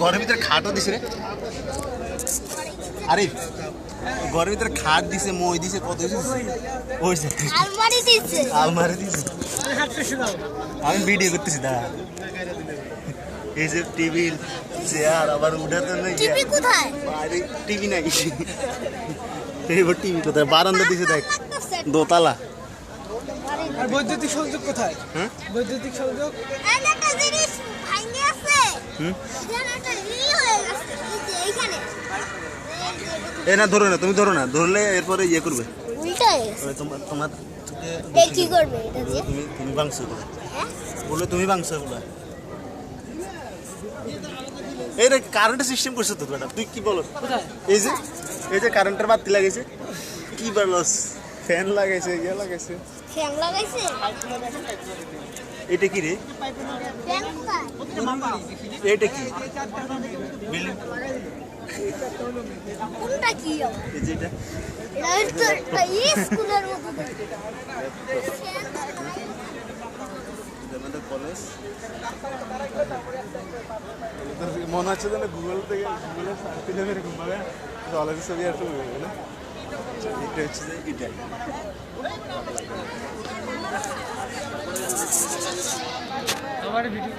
ঘরের ভিতরে খাটও দিছে রে। আরে ঘরের ভিতরে খাট দিছে, মই দিছে, কত দিছে, আলমারি দিছে, আলমারি দিছে। আমি ভিডিও করতেছি দা। এই যে টেবিল চেয়ার আবার উঠাতে নাই। টিভি কোথায়? আরে টিভি নাই। এবার টিভি কোথায়? বারান্দা দিছে দেখ, দোতলা। আর বৈদ্যুতিক সংযোগ কোথায়? হ্যাঁ বৈদ্যুতিক সংযোগ একটা জিনিস ভাঙে আছে, এখানে একটা হয়ে গেছে এইখানে। এ না ধরো না, তুমি ধরো না, ধরলে এরপরে ইয়ে করবে। উল্টায় তোমার তোমার এই কি করবে এটা দিয়ে? তুমি বাংশ হ্যাঁ বলে, তুমি বাংশ বলে। এই রে কারেন্টের সিস্টেম করছে তো ম্যাডাম, তুই কি বলো? এই যে কারেন্টের বাতি লাগাইছে, কি বলস? ফ্যান লাগাইছে, ইয়ে লাগাইছে, ফ্যান লাগাইছে। এটা কি রে? ফ্যান কোথায়? এটা কি বিল্ডিং? কোনটা কি? এই যে এটা এটা তো একটা স্কুলের মতো দেখতে। আমাদের কলেজ মনে হচ্ছে যেন গুগল থেকে গুগলের সার্চ দিলে এরকম ভাবে কলেজের ছবি আর শুরু হয়ে গেল। এটা হচ্ছে যে এটা আমার ভিডিও